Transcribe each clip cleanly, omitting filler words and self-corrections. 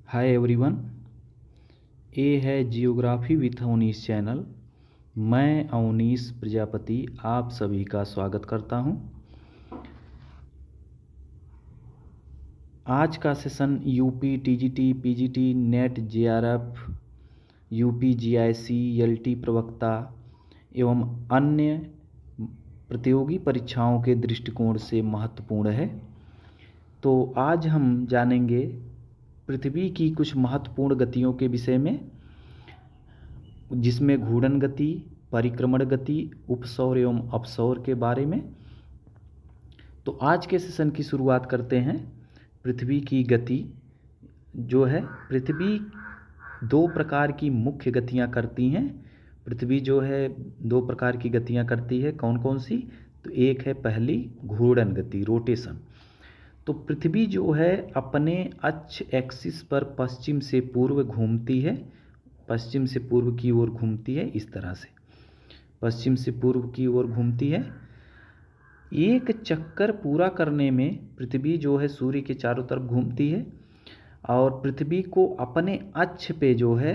Hi everyone, ये है geography with Awanish channel. मैं अवनीश प्रजापति आप सभी का स्वागत करता हूं। आज का session UP TGT PGT net JRF UP GIC LT प्रवक्ता एवं अन्य प्रतियोगी परीक्षाओं के दृष्टिकोण से महत्वपूर्ण है। तो आज हम जानेंगे पृथ्वी की कुछ महत्वपूर्ण गतियों के विषय में, जिसमें घूर्णन गति, परिक्रमण गति, उपसौर एवं अपसौर के बारे में। तो आज के सेशन की शुरुआत करते हैं। पृथ्वी की गति जो है, पृथ्वी दो प्रकार की मुख्य गतियां करती हैं। पृथ्वी जो है दो प्रकार की गतियां करती है। कौन कौन सी? तो एक है पहली घूर्णन गति, रोटेशन। तो पृथ्वी जो है अपने अक्ष एक्सिस पर पश्चिम से पूर्व घूमती है, पश्चिम से पूर्व की ओर घूमती है। इस तरह से पश्चिम से पूर्व की ओर घूमती है। एक चक्कर पूरा करने में पृथ्वी जो है सूर्य के चारों तरफ घूमती है, और पृथ्वी को अपने अक्ष पे जो है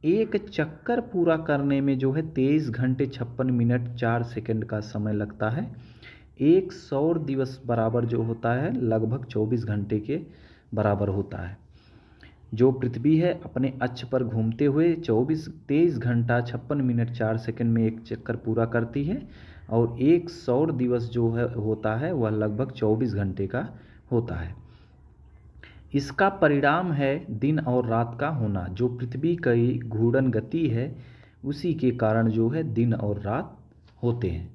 एक चक्कर पूरा करने में जो है 23 घंटे 56 मिनट 4 सेकंड का समय लगता है। एक सौर दिवस बराबर जो होता है लगभग 24 घंटे के बराबर होता है। जो पृथ्वी है अपने अक्ष पर घूमते हुए 23 घंटा 56 मिनट 4 सेकंड में एक चक्कर पूरा करती है, और एक सौर दिवस जो है होता है वह लगभग 24 घंटे का होता है। इसका परिणाम है दिन और रात का होना। जो पृथ्वी की घूर्णन गति है उसी के कारण जो है दिन और रात होते हैं।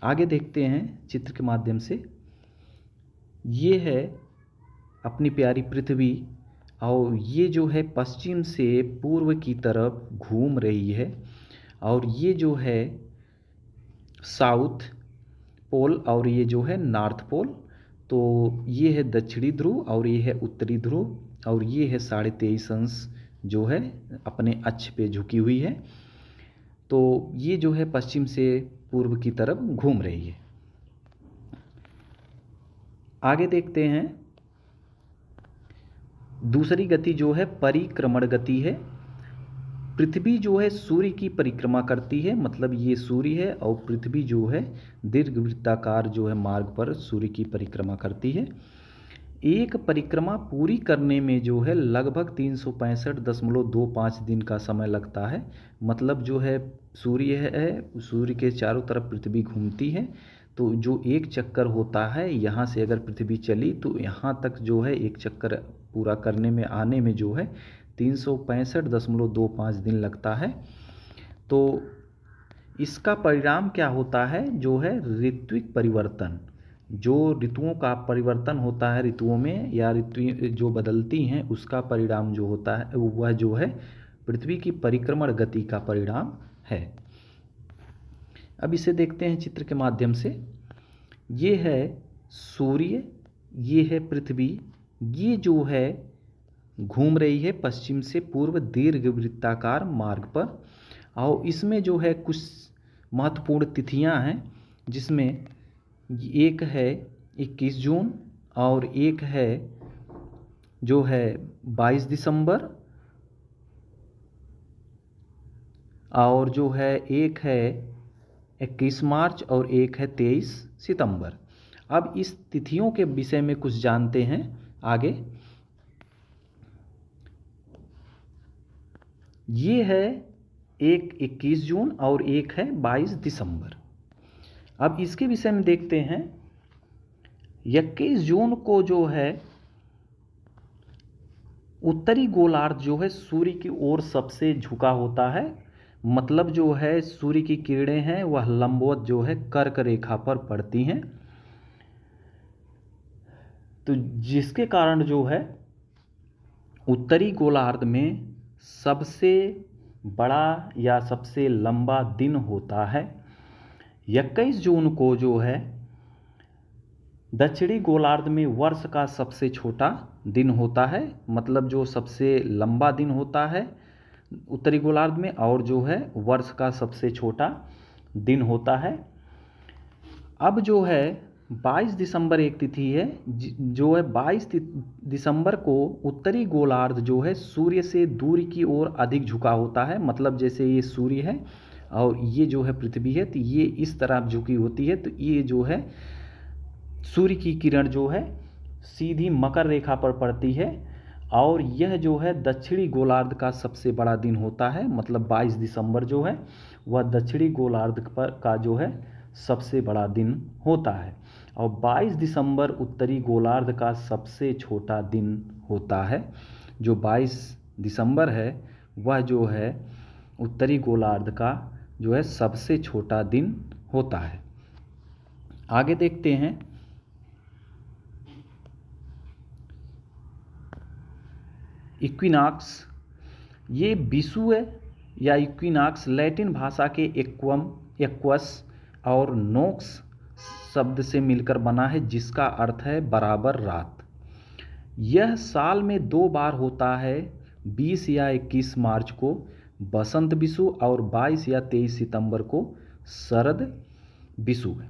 आगे देखते हैं चित्र के माध्यम से। ये है अपनी प्यारी पृथ्वी, और ये जो है पश्चिम से पूर्व की तरफ घूम रही है, और ये जो है साउथ पोल और ये जो है नॉर्थ पोल। तो ये है दक्षिणी ध्रुव और ये है उत्तरी ध्रुव, और ये है 23.5 अंश जो है अपने अक्ष पे झुकी हुई है। तो ये जो है पश्चिम से पूर्व की तरफ घूम रही है। आगे देखते हैं दूसरी गति जो है परिक्रमण गति है। पृथ्वी जो है सूर्य की परिक्रमा करती है, मतलब ये सूर्य है और पृथ्वी जो है दीर्घवृत्ताकार जो है मार्ग पर सूर्य की परिक्रमा करती है। एक परिक्रमा पूरी करने में जो है लगभग 365.25 दिन का समय लगता है। मतलब जो है सूर्य है, सूर्य के चारों तरफ पृथ्वी घूमती है। तो जो एक चक्कर होता है, यहाँ से अगर पृथ्वी चली तो यहाँ तक जो है एक चक्कर पूरा करने में आने में जो है 365.25 दिन लगता है। तो इसका परिणाम क्या होता है? जो है ऋत्विक परिवर्तन। जो ऋतुओं का परिवर्तन होता है, ऋतुओं में या ऋतु जो बदलती हैं उसका परिणाम जो होता है वह जो है पृथ्वी की परिक्रमण गति का परिणाम है। अब इसे देखते हैं चित्र के माध्यम से। ये है सूर्य, ये है पृथ्वी, ये जो है घूम रही है पश्चिम से पूर्व दीर्घवृत्ताकार मार्ग पर, और इसमें जो है कुछ महत्वपूर्ण तिथियां हैं, जिसमें एक है 21 जून और एक है जो है 22 दिसंबर, और जो है एक है 21 मार्च और एक है 23 सितंबर। अब इस तिथियों के विषय में कुछ जानते हैं आगे। ये है एक 21 जून और एक है 22 दिसंबर। अब इसके विषय में देखते हैं। 21 जून को जो है उत्तरी गोलार्ध जो है सूर्य की ओर सबसे झुका होता है। मतलब जो है सूर्य की किरणें हैं वह लंबवत जो है कर्क रेखा पर पड़ती हैं। तो जिसके कारण जो है उत्तरी गोलार्ध में सबसे बड़ा या सबसे लंबा दिन होता है। 21 जून को जो है दक्षिणी गोलार्ध में वर्ष का सबसे छोटा दिन होता है। मतलब जो सबसे लंबा दिन होता है उत्तरी गोलार्ध में, और जो है वर्ष का सबसे छोटा दिन होता है। अब जो है 22 दिसंबर एक तिथि है जो है 22 दिसंबर को उत्तरी गोलार्ध जो है सूर्य से दूर की ओर अधिक झुका होता है। मतलब जैसे ये सूर्य है और ये जो है पृथ्वी है, तो ये इस तरफ झुकी होती है, तो ये जो है सूर्य की किरण जो है सीधी मकर रेखा पर पड़ती है और यह जो है दक्षिणी गोलार्ध का सबसे बड़ा दिन होता है। मतलब 22 दिसंबर जो है वह दक्षिणी गोलार्ध पर का जो है सबसे बड़ा दिन होता है और 22 दिसंबर उत्तरी गोलार्ध का सबसे छोटा दिन होता है। जो 22 दिसंबर है वह जो है उत्तरी गोलार्ध का जो है सबसे छोटा दिन होता है। आगे देखते हैं। इक्विनॉक्स, ये विषुव या इक्विनॉक्स लैटिन भाषा के एक्वस और नोक्स शब्द से मिलकर बना है जिसका अर्थ है बराबर रात। यह साल में 2 बार होता है, 20 या 21 मार्च को बसंत विषुव और 22 या 23 सितंबर को शरद विषुव।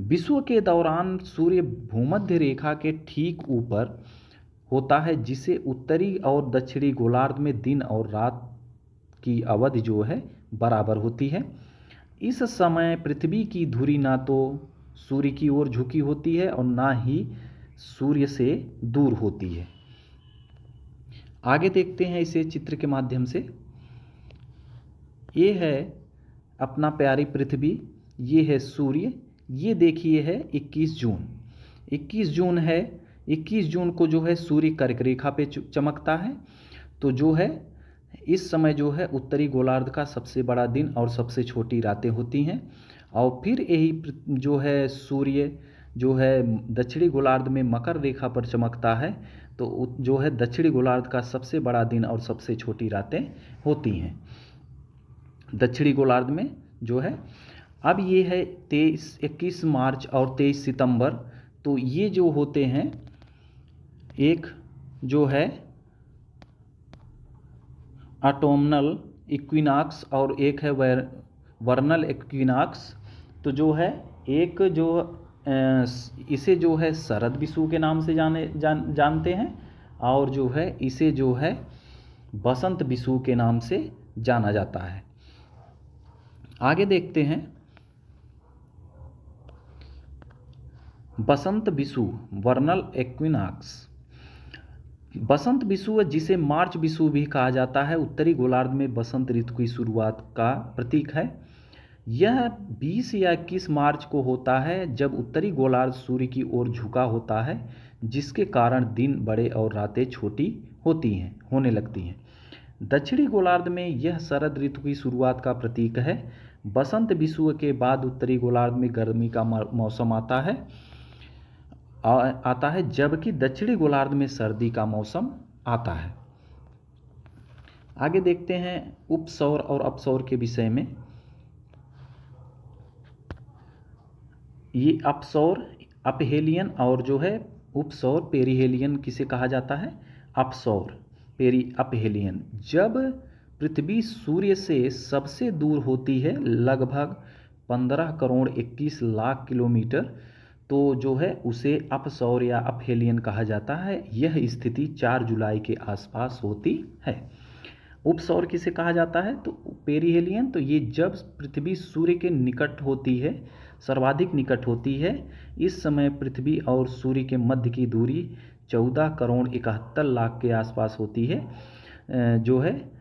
विषुव के दौरान सूर्य भूमध्य रेखा के ठीक ऊपर होता है जिसे उत्तरी और दक्षिणी गोलार्ध में दिन और रात की अवधि जो है बराबर होती है। इस समय पृथ्वी की धुरी ना तो सूर्य की ओर झुकी होती है और ना ही सूर्य से दूर होती है। आगे देखते हैं इसे चित्र के माध्यम से। ये है अपना प्यारी पृथ्वी, ये है सूर्य, ये देखिए है 21 जून। 21 जून है, 21 जून को जो है सूर्य कर्क रेखा पे चमकता है। तो जो है इस समय जो है उत्तरी गोलार्ध का सबसे बड़ा दिन और सबसे छोटी रातें होती हैं। और फिर यही जो है सूर्य जो है दक्षिणी गोलार्ध में मकर रेखा पर चमकता है, तो जो है दक्षिणी गोलार्ध का सबसे बड़ा दिन और सबसे छोटी रातें होती हैं दक्षिणी गोलार्ध में जो है। अब ये है 21 मार्च और 23 सितंबर, तो ये जो होते हैं, एक जो है ऑटोमनल इक्विनॉक्स और एक है वर्नल इक्विनॉक्स। तो जो है एक जो इसे जो है शरद विषुव के नाम से जानते हैं और जो है इसे जो है बसंत विषुव के नाम से जाना जाता है। आगे देखते हैं। बसंत विषुव वर्नल इक्विनॉक्स। बसंत विषुव जिसे मार्च विषुव भी कहा जाता है, उत्तरी गोलार्ध में बसंत ऋतु की शुरुआत का प्रतीक है। यह 20 या 21 मार्च को होता है जब उत्तरी गोलार्ध सूर्य की ओर झुका होता है, जिसके कारण दिन बड़े और रातें छोटी होने लगती हैं। दक्षिणी गोलार्ध में यह शरद ऋतु की शुरुआत का प्रतीक है। बसंत विषुव के बाद उत्तरी गोलार्ध में गर्मी का मौसम आता है जबकि दक्षिणी गोलार्ध में सर्दी का मौसम आता है। आगे देखते हैं उपसौर और अपसौर के विषय में। ये अपसौर अपहेलियन और जो है उपसौर पेरिहेलियन किसे कहा जाता है? अपसौर अपहेलियन। जब पृथ्वी सूर्य से सबसे दूर होती है, लगभग 15 करोड़ 21 लाख किलोमीटर, तो जो है उसे अपसौर या अपहेलियन कहा जाता है। यह स्थिति 4 जुलाई के आसपास होती है। उपसौर किसे कहा जाता है? तो पेरिहेलियन। तो ये जब पृथ्वी सूर्य के निकट होती है, सर्वाधिक निकट होती है, इस समय पृथ्वी और सूर्य के मध्य की दूरी 14 करोड़ 71 लाख के आसपास होती है, जो है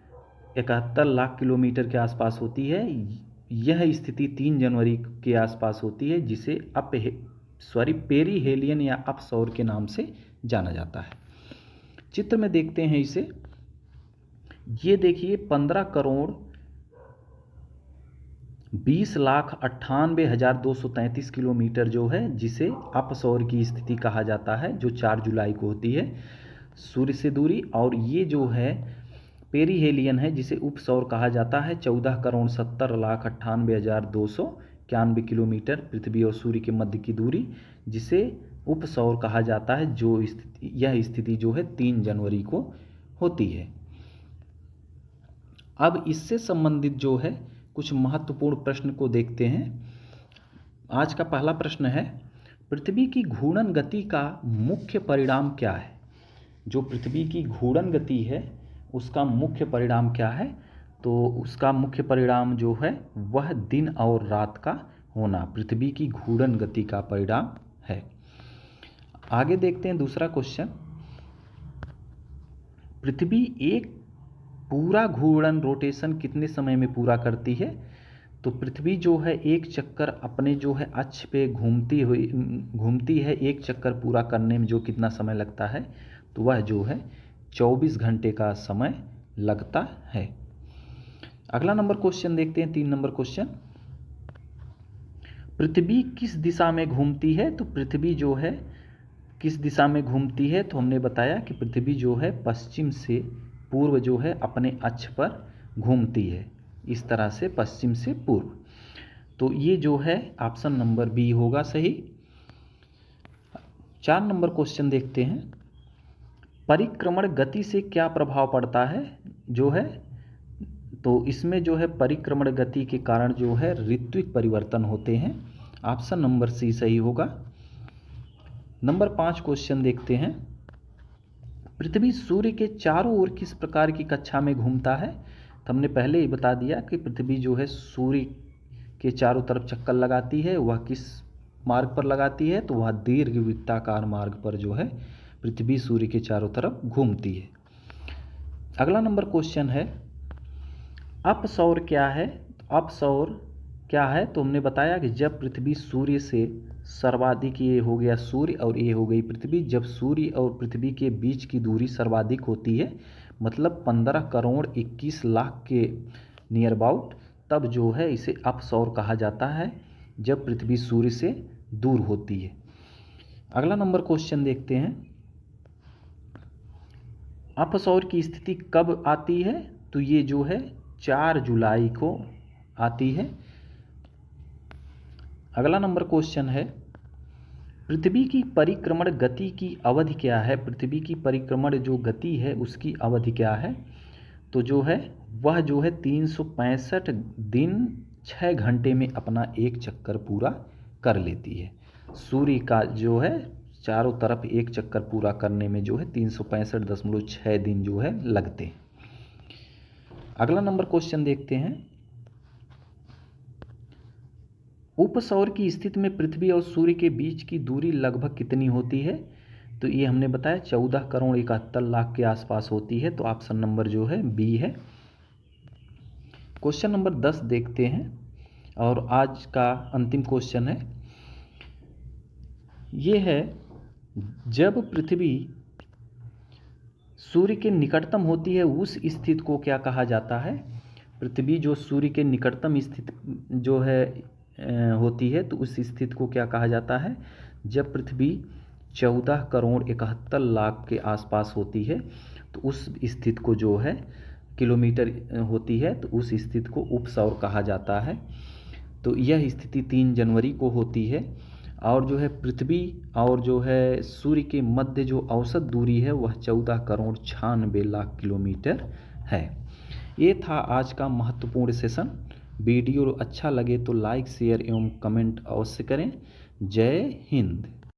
71 लाख किलोमीटर के आसपास होती है। यह स्थिति 3 जनवरी के आसपास होती है, जिसे पेरिहेलियन या अपसौर के नाम से जाना जाता है। चित्र में देखते हैं इसे। ये देखिए 15 करोड़ 20 लाख 98,233 किलोमीटर जो है, जिसे अपसौर की स्थिति कहा जाता है, जो 4 जुलाई को होती है सूर्य से दूरी। और ये जो है पेरिहेलियन है, जिसे उपसौर कहा जाता है, 14 करोड़ 70 लाख 98,291 किलोमीटर पृथ्वी और सूर्य के मध्य की दूरी, जिसे उपसौर कहा जाता है। यह स्थिति जो है 3 जनवरी को होती है। अब इससे संबंधित जो है कुछ महत्वपूर्ण प्रश्न को देखते हैं। आज का पहला प्रश्न है, पृथ्वी की घूर्णन गति का मुख्य परिणाम क्या है? जो पृथ्वी की घूर्णन गति है उसका मुख्य परिणाम क्या है? तो उसका मुख्य परिणाम जो है वह दिन और रात का होना पृथ्वी की घूर्णन गति का परिणाम है। आगे देखते हैं दूसरा क्वेश्चन। पृथ्वी एक पूरा घूर्णन रोटेशन कितने समय में पूरा करती है? तो पृथ्वी जो है एक चक्कर अपने जो है अक्ष पे घूमती है, एक चक्कर पूरा करने में जो कितना समय लगता है, तो वह जो है 24 घंटे का समय लगता है। अगला नंबर क्वेश्चन देखते हैं, 3 नंबर क्वेश्चन। पृथ्वी किस दिशा में घूमती है? तो पृथ्वी जो है किस दिशा में घूमती है? तो हमने बताया कि पृथ्वी जो है पश्चिम से पूर्व जो है अपने अक्ष पर घूमती है, इस तरह से पश्चिम से पूर्व। तो ये जो है ऑप्शन नंबर बी होगा सही। 4 नंबर क्वेश्चन देखते हैं। परिक्रमण गति से क्या प्रभाव पड़ता है जो है? तो इसमें जो है परिक्रमण गति के कारण जो है ऋत्विक परिवर्तन होते हैं, ऑप्शन नंबर सी सही होगा। नंबर 5 क्वेश्चन देखते हैं। पृथ्वी सूर्य के चारों ओर किस प्रकार की कक्षा में घूमता है? तो हमने पहले ही बता दिया कि पृथ्वी जो है सूर्य के चारों तरफ चक्कर लगाती है। वह किस मार्ग पर लगाती है? तो वह दीर्घवृत्ताकार मार्ग पर जो है पृथ्वी सूर्य के चारों तरफ घूमती है। अगला नंबर क्वेश्चन है, अपसौर क्या है? अपसौर क्या है? तो हमने बताया कि जब पृथ्वी सूर्य से सर्वाधिक, ये हो गया सूर्य और ये हो गई पृथ्वी, जब सूर्य और पृथ्वी के बीच की दूरी सर्वाधिक होती है, मतलब 15 करोड़ 21 लाख के नियर अबाउट, तब जो है इसे अपसौर कहा जाता है, जब पृथ्वी सूर्य से दूर होती है। अगला नंबर क्वेश्चन देखते हैं। अपसौर की स्थिति कब आती है? तो ये जो है 4 जुलाई को आती है। अगला नंबर क्वेश्चन है, पृथ्वी की परिक्रमण गति की अवधि क्या है? पृथ्वी की परिक्रमण जो गति है उसकी अवधि क्या है? तो जो है वह जो है 365 दिन 6 घंटे में अपना एक चक्कर पूरा कर लेती है। सूर्य का जो है चारों तरफ एक चक्कर पूरा करने में जो है 365.6 दिन जो है लगते हैं। अगला नंबर क्वेश्चन देखते हैं। उपसौर की स्थिति में पृथ्वी और सूर्य के बीच की दूरी लगभग कितनी होती है? तो ये हमने बताया 14 करोड़ 71 लाख के आसपास होती है, तो ऑप्शन नंबर जो है बी है। क्वेश्चन नंबर 10 देखते हैं और आज का अंतिम क्वेश्चन है। ये है, जब पृथ्वी सूर्य के निकटतम होती है उस स्थिति को क्या कहा जाता है? पृथ्वी जो सूर्य के निकटतम स्थिति जो है होती है, तो उस स्थिति को क्या कहा जाता है? जब पृथ्वी 14 करोड़ 71 लाख के आसपास होती है, तो उस स्थिति को जो है किलोमीटर होती है, तो उस स्थिति को उपसौर कहा जाता है। तो यह स्थिति 3 जनवरी को होती है और जो है पृथ्वी और जो है सूर्य के मध्य जो औसत दूरी है वह 14 करोड़ 96 लाख किलोमीटर है। ये था आज का महत्वपूर्ण सेशन। वीडियो अच्छा लगे तो लाइक शेयर एवं कमेंट अवश्य करें। जय हिंद।